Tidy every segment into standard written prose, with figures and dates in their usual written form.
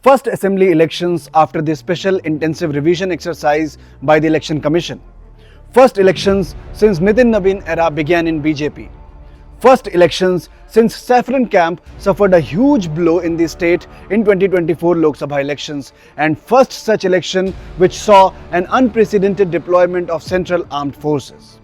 First assembly elections after the special intensive revision exercise by the Election Commission. First elections since Nitin Nabin era began in BJP. First elections since Saffron Camp suffered a huge blow in the state in 2024 Lok Sabha elections, and first such election which saw an unprecedented deployment of central armed forces.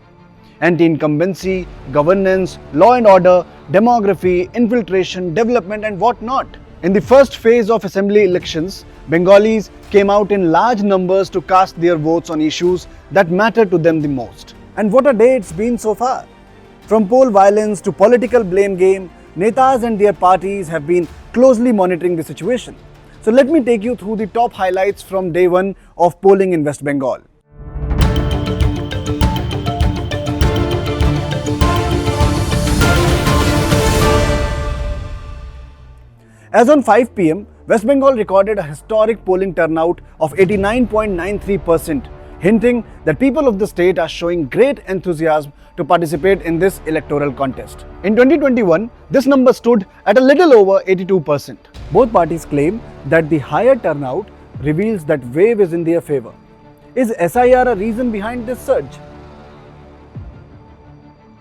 Anti-incumbency, governance, law and order, demography, infiltration, development and what not. In the first phase of assembly elections, Bengalis came out in large numbers to cast their votes on issues that matter to them the most. And what a day it's been so far. From poll violence to political blame game, Netas and their parties have been closely monitoring the situation. So let me take you through the top highlights from day one of polling in West Bengal. As on 5 p.m, West Bengal recorded a historic polling turnout of 89.93%, hinting that people of the state are showing great enthusiasm to participate in this electoral contest. In 2021, this number stood at a little over 82%. Both parties claim that the higher turnout reveals that wave is in their favor. Is SIR a reason behind this surge?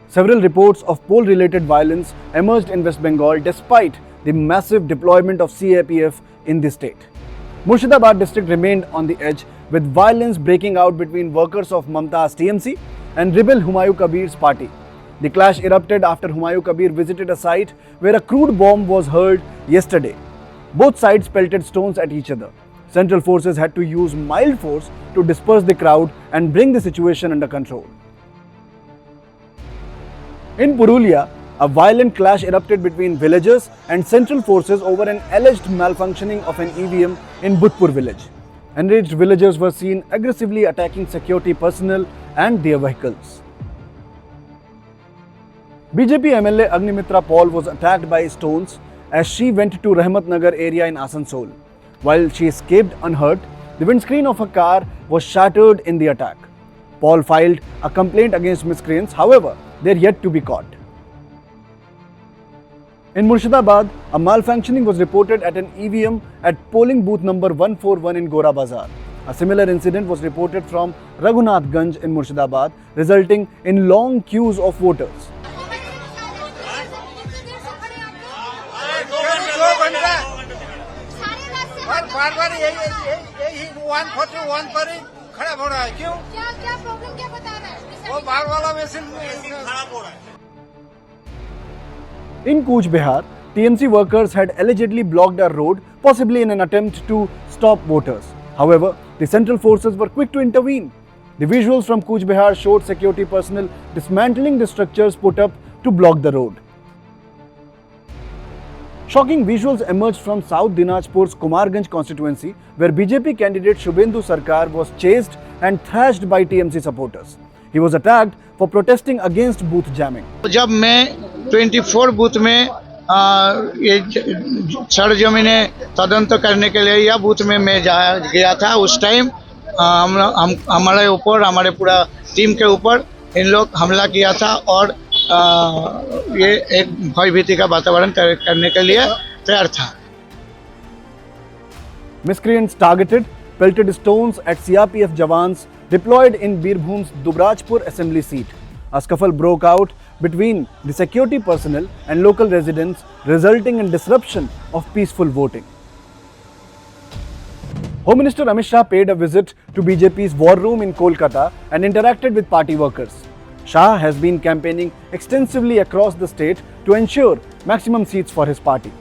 Several reports of poll-related violence emerged in West Bengal despite the massive deployment of CAPF in the state. Murshidabad district remained on the edge, with violence breaking out between workers of Mamta's TMC and rebel Humayun Kabir's party. The clash erupted after Humayun Kabir visited a site where a crude bomb was hurled yesterday. Both sides pelted stones at each other. Central forces had to use mild force to disperse the crowd and bring the situation under control. In Purulia, a violent clash erupted between villagers and central forces over an alleged malfunctioning of an EVM in Budhpur village. Enraged villagers were seen aggressively attacking security personnel and their vehicles. BJP MLA Agnimitra Paul was attacked by stones as she went to Rahmat Nagar area in Asansol. While she escaped unhurt, the windscreen of her car was shattered in the attack. Paul filed a complaint against miscreants, however, they are yet to be caught. In Murshidabad, a malfunctioning was reported at an EVM at polling booth number 141 in Gora Bazar. A similar incident was reported from Raghunathganj in Murshidabad, resulting in long queues of voters. In Cooch Behar, TMC workers had allegedly blocked a road, possibly in an attempt to stop voters. However, the central forces were quick to intervene. The visuals from Cooch Behar showed security personnel dismantling the structures put up to block the road. Shocking visuals emerged from South Dinajpur's Kumarganj constituency, where BJP candidate Shubhendu Sarkar was chased and thrashed by TMC supporters. He was attacked for protesting against booth jamming. जब मैं 24 booth में ये सरजमीने तदंत करने के लिए या booth में मैं गया था, उस टाइम हमारे ऊपर, हमारे पूरा टीम के ऊपर इन लोग हमला किया था और ये एक भयभीति का वातावरण करने के लिए तैयार था. Miscreants targeted, pelted stones at CRPF jawans deployed in Birbhum's Dubrajpur assembly seat. A scuffle broke out between the security personnel and local residents, resulting in disruption of peaceful voting. Home Minister Amit Shah paid a visit to BJP's war room in Kolkata and interacted with party workers. Shah has been campaigning extensively across the state to ensure maximum seats for his party.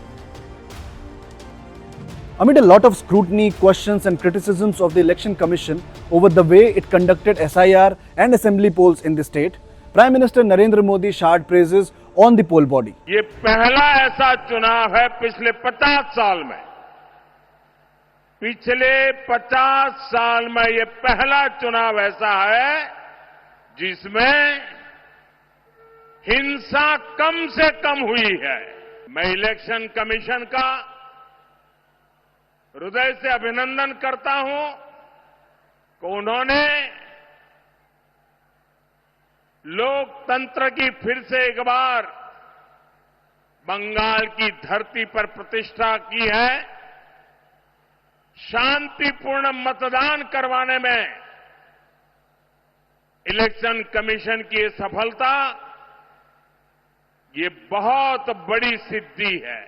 Amid a lot of scrutiny, questions and criticisms of the Election Commission over the way it conducted SIR and assembly polls in the state, Prime Minister Narendra Modi showered praises on the poll body. ये पहला ऐसा चुनाव है पिछले 50 साल में. पिछले 50 साल में ये पहला चुनाव ऐसा है जिसमें हिंसा कम से कम हुई है. मैं इलेक्शन कमीशन का हृदय से अभिनंदन करता हूं कि उन्होंने लोकतंत्र की फिर से एक बार बंगाल की धरती पर प्रतिष्ठा की है शांतिपूर्ण मतदान करवाने में इलेक्शन कमीशन की ये सफलता, ये बहुत बड़ी सिद्धि है।